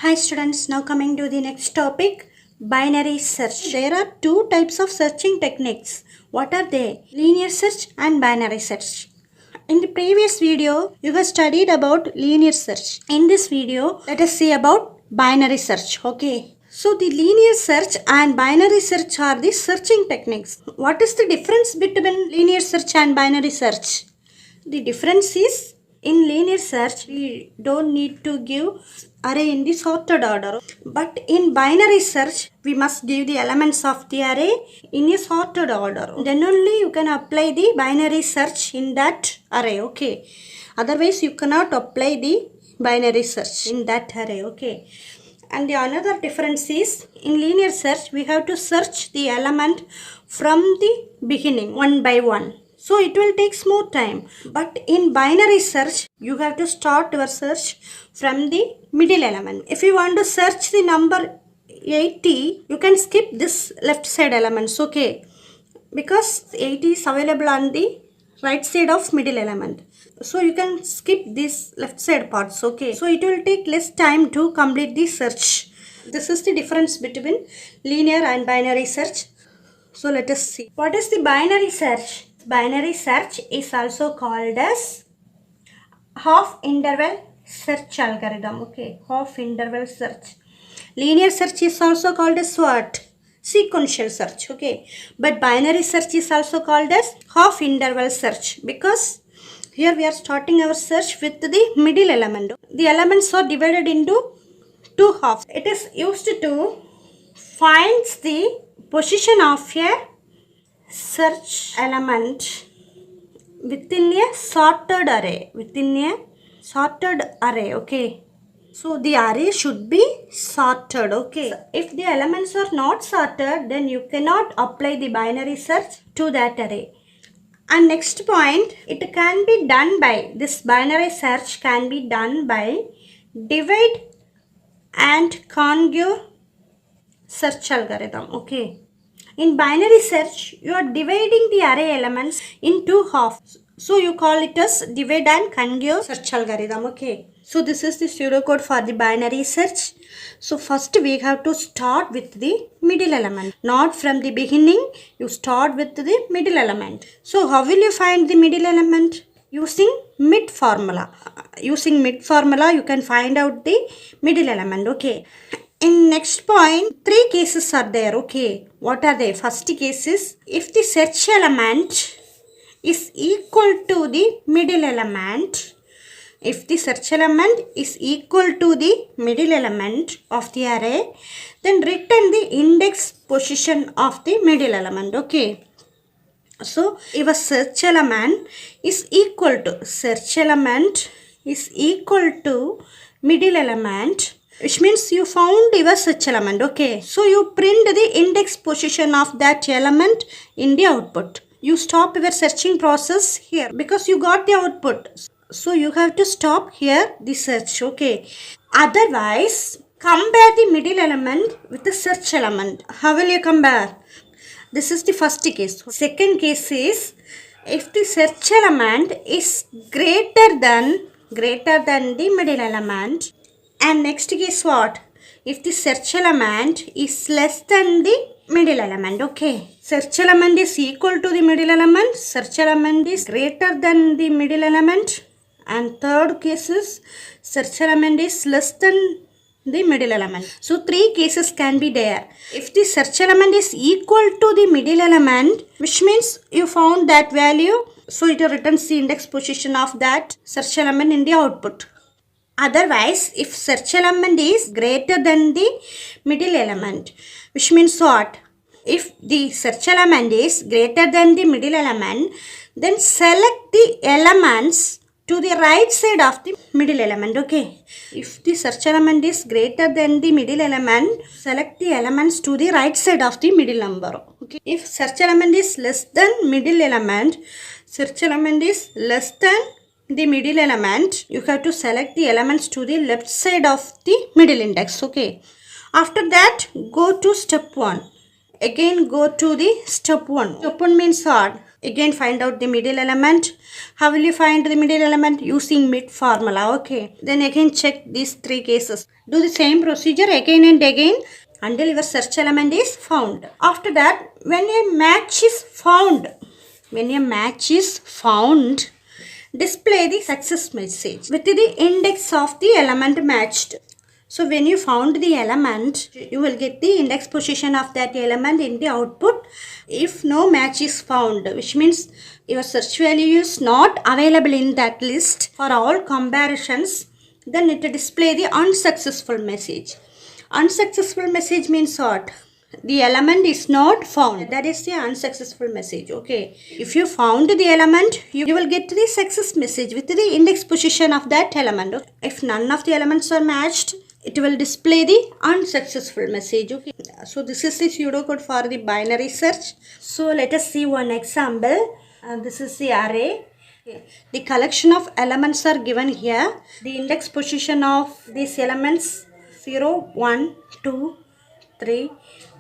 Hi students, now coming to the next topic, binary search. There are two types of searching techniques. What are they? Linear search and binary search. In the previous video, you have studied about linear search. In this video, let us see about binary search. Okay. So the linear search and binary search are the searching techniques. What is the difference between linear search and binary search? The difference is in linear search, we don't need to give array in the sorted order. But in binary search, we must give the elements of the array in a sorted order. Then only you can apply the binary search in that array. Okay. Otherwise, you cannot apply the binary search in that array. Okay. And the another difference is in linear search, we have to search the element from the beginning one by one. So it will take more time. But in binary search, you have to start your search from the middle element. If you want to search the number 80, you can skip this left side elements, okay? Because 80 is available on the right side of middle element. So you can skip these left side parts, okay? So it will take less time to complete the search. This is the difference between linear and binary search. So let us see. What is the binary search? Binary search is also called as half interval search algorithm. Okay, half interval search. Linear search is also called as what? Sequential search. Okay, but binary search is also called as half interval search because here we are starting our search with the middle element. The elements are divided into two halves. It is used to find the position of a search element within a sorted array. Okay. So the array should be sorted. Okay. So if the elements are not sorted, then you cannot apply the binary search to that array. And next point, it can be done by, this binary search can be done by divide and conquer search algorithm. Okay. In binary search, you are dividing the array elements in two halves. So you call it as divide and conquer search algorithm. Okay. So this is the pseudocode for the binary search. So first we have to start with the middle element. Not from the beginning, you start with the middle element. So how will you find the middle element? Using mid formula. Using mid formula, you can find out the middle element. Okay. In next point, three cases are there. Okay. What are they? First case is if the search element is equal to the middle element. If the search element is equal to the middle element of the array, then return the index position of the middle element. Okay. So, if a search element is equal to middle element, which means you found your search element. Okay. So, you print the index position of that element in the output. You stop your searching process here because you got the output. So, you have to stop here the search. Okay. Otherwise, compare the middle element with the search element. How will you compare? This is the first case. Second case is if the search element is greater than the middle element. And next case what? If the search element is less than the middle element. Okay. Search element is equal to the middle element. Search element is greater than the middle element. And third case is search element is less than the middle element. So three cases can be there. If the search element is equal to the middle element, which means you found that value, so it returns the index position of that search element in the output. Otherwise, if search element is greater than the middle element, which means what? If the search element is greater than the middle element, then select the elements to the right side of the middle element. Okay. If the search element is greater than the middle element, select the elements to the right side of the middle number. Okay. If search element is less than middle element, you have to select the elements to the left side of the middle index. Okay. After that, go to step 1. Again, go to the step 1. Step 1 means what? Again find out the middle element. How will you find the middle element? Using mid formula. Okay. Then again check these three cases. Do the same procedure again and again until your search element is found. After that, when a match is found, display the success message with the index of the element matched. So when you found the element, you will get the index position of that element in the output. If no match is found, which means your search value is not available in that list for all comparisons, then it will display the unsuccessful message. Unsuccessful message means what? The element is not found. That is the unsuccessful message. Okay. If you found the element, you will get the success message with the index position of that element. Okay. If none of the elements are matched, it will display the unsuccessful message. Okay. So this is the pseudocode for the binary search. So let us see one example. This is the array. Okay. The collection of elements are given here. The index position of these elements 0, 1, 2, 3,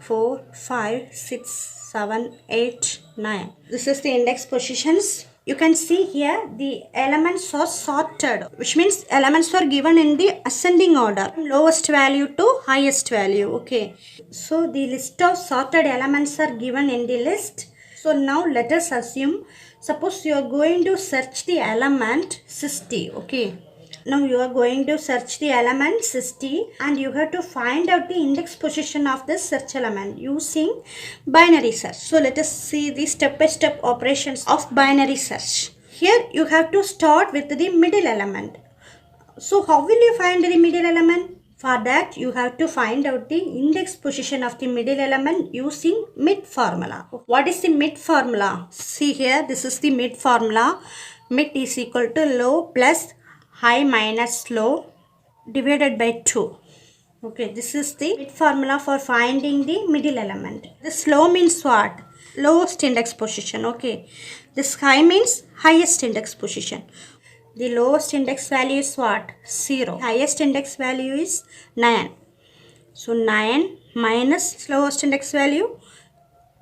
4, 5, 6, 7, 8, 9. This is the index positions. You can see here the elements are sorted, which means elements are given in the ascending order, lowest value to highest value. Okay. So the list of sorted elements are given in the list. So now let us assume, suppose you are going to search the element 60. Okay. Now you are going to search the element 60 and you have to find out the index position of the search element using binary search. So let us see the step-by-step operations of binary search. Here you have to start with the middle element. So how will you find the middle element? For that you have to find out the index position of the middle element using mid formula. What is the mid formula? See here, this is the mid formula. Mid is equal to low plus high minus low divided by 2. Okay, this is the mid formula for finding the middle element. This low means what? Lowest index position. Okay, this high means highest index position. The lowest index value is what? 0. Highest index value is 9. So 9 minus lowest index value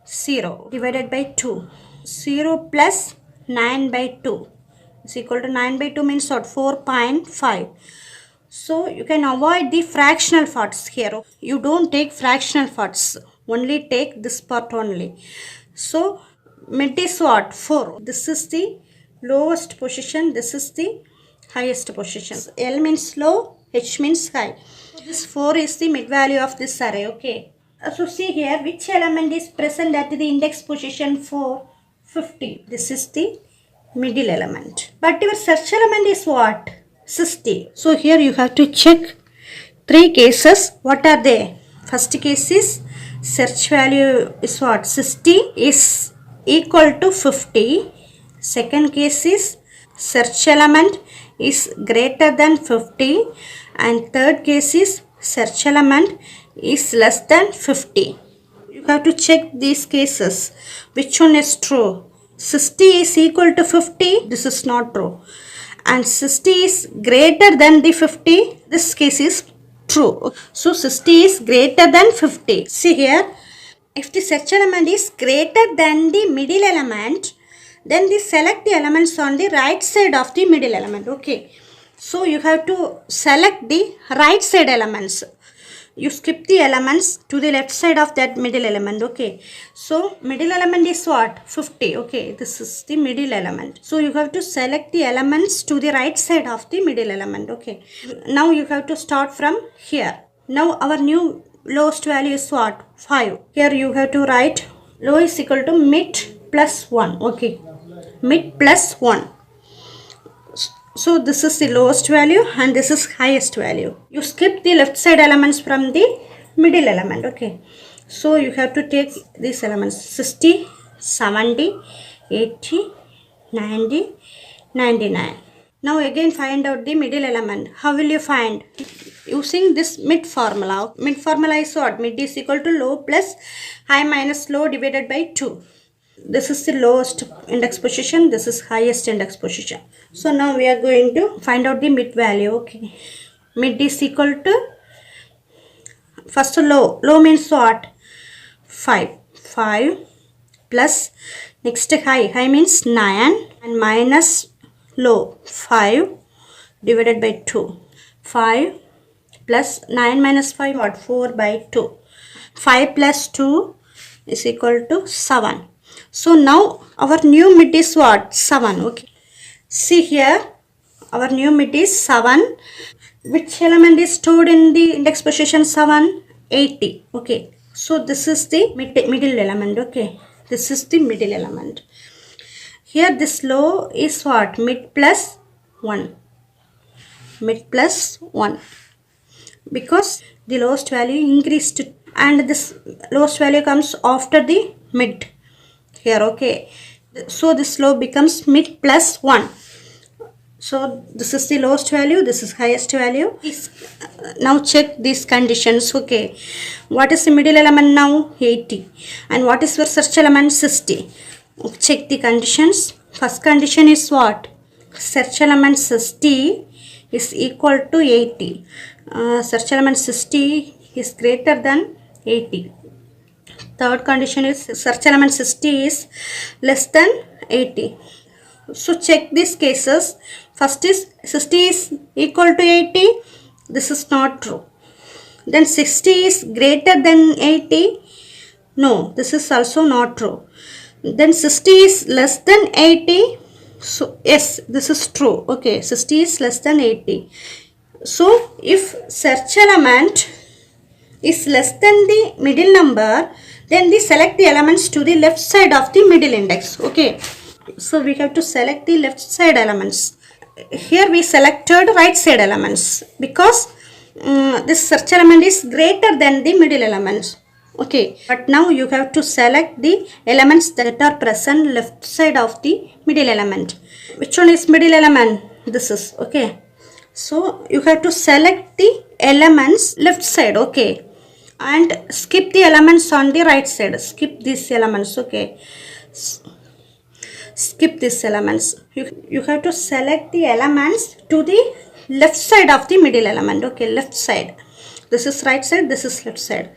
0 divided by 2. 0 plus 9 by 2 is equal to 9 by 2 means what? 4.5. So you can avoid the fractional parts here. You don't take fractional parts. Only take this part only. So mid is what? 4. This is the lowest position. This is the highest position. L means low. H means high. This 4 is the mid value of this array. Okay. So see here which element is present at the index position 4? 50. This is the middle element. But your search element is what? 60. So here you have to check 3 cases. What are they? First case is search value is what? 60 is equal to 50. Second case is search element is greater than 50. And third case is search element is less than 50. You have to check these cases. Which one is true? 60 is equal to 50. This is not true. And 60 is greater than the 50. This case is true. So 60 is greater than 50. See here. If the search element is greater than the middle element, then we select the elements on the right side of the middle element. Okay. So you have to select the right side elements. You skip the elements to the left side of that middle element. Okay. So middle element is what? 50. Okay. This is the middle element. So you have to select the elements to the right side of the middle element. Okay. Now you have to start from here. Now our new lowest value is what? 5. Here you have to write low is equal to mid plus 1. Okay. Mid plus 1. So this is the lowest value and this is highest value. You skip the left side elements from the middle element. Okay. So you have to take these elements 60, 70, 80, 90, 99. Now again find out the middle element. How will you find? Using this mid formula. Mid formula is what? Mid is equal to low plus high minus low divided by 2. This is the lowest index position. This is highest index position. So now we are going to find out the mid value. Okay. Mid is equal to first low. Low means what? 5. 5 plus Next high means 9 and minus low 5 divided by 2. 5 plus 9 minus 5 what? 4 by 2. 5 plus 2 is equal to 7. So now our new mid is what? 7. Okay. See here, our new mid is 7. Which element is stored in the index position 7? 80. Okay. So this is the middle element. Okay. This is the middle element. Here this low is what? Mid plus 1. Mid plus 1. Because the lowest value increased and this lowest value comes after the mid here. Okay. So this low becomes mid plus 1. So this is the lowest value, this is highest value. Now check these conditions. Okay, what is the middle element now? 80. And what is your search element? 60. Check the conditions. First condition is what? Search element 60 is equal to 80. Search element 60 is greater than 80. Third condition is search element 60 is less than 80. So check these cases. First is 60 is equal to 80. This is not true. Then 60 is greater than 80. No, this is also not true. Then 60 is less than 80. So yes, this is true. Okay, 60 is less than 80. So if search element is less than the middle number, then we select the elements to the left side of the middle index. Okay. So we have to select the left side elements. Here we selected right side elements because this search element is greater than the middle elements. Okay, but now you have to select the elements that are present left side of the middle element. Which one is middle element? This is. Okay, so you have to select the elements left side. Okay, and skip the elements on the right side. Skip these elements. Okay, skip these elements. You have to select the elements to the left side of the middle element. Okay, left side. This is right side, this is left side.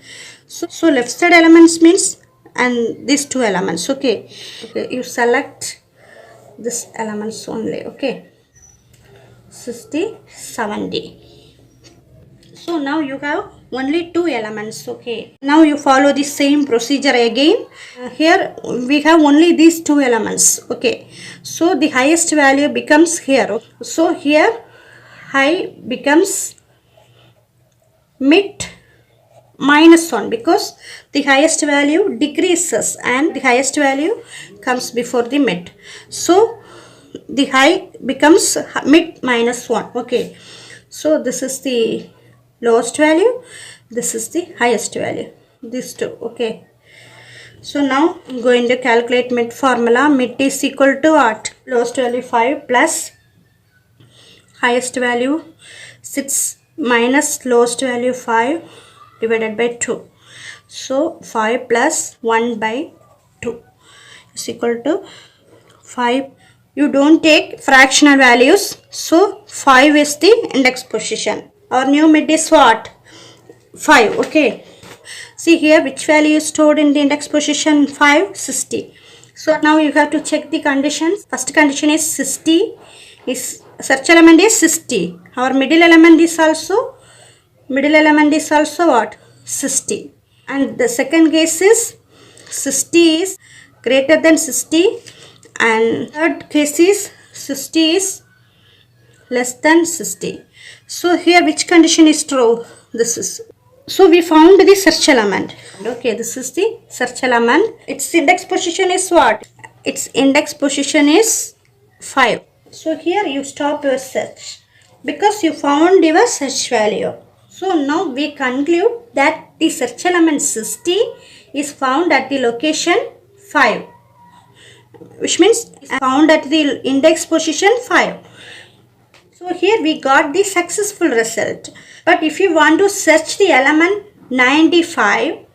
So left side elements means and these two elements. Okay, you select this elements only. Okay, 60, 70. So now you have only two elements. Okay, now you follow the same procedure again. Here we have only these two elements. Okay, so the highest value becomes here. So here high becomes mid minus 1 because the highest value decreases and the highest value comes before the mid. So the high becomes mid minus 1. Okay, so this is the lowest value, this is the highest value, these two. Okay, so now I'm going to calculate mid formula. Mid is equal to what? Lowest value 5 plus highest value 6 minus lowest value 5 divided by 2. So 5 plus 1 by 2 is equal to 5. You don't take fractional values, so 5 is the index position. Our new mid is what? 5. Okay, see here which value is stored in the index position? 5, 60. So now you have to check the conditions. First condition is 60 is search element is 60. Our middle element is also what? 60. And the second case is 60 is greater than 60 and third case is 60 is less than 60. So here which condition is true? This is. So we found the search element. Okay, this is the search element. Its index position is what? Its index position is 5. So here you stop your search because you found your search value. So now we conclude that the search element 60 is found at the location 5, which means found at the index position 5. So here we got the successful result. But if you want to search the element 95,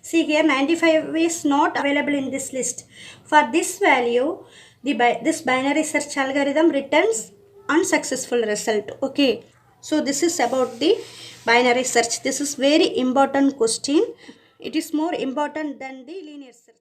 see here 95 is not available in this list. For this value, this binary search algorithm returns unsuccessful result. Okay, so this is about the binary search. This is very important question. It is more important than the linear search.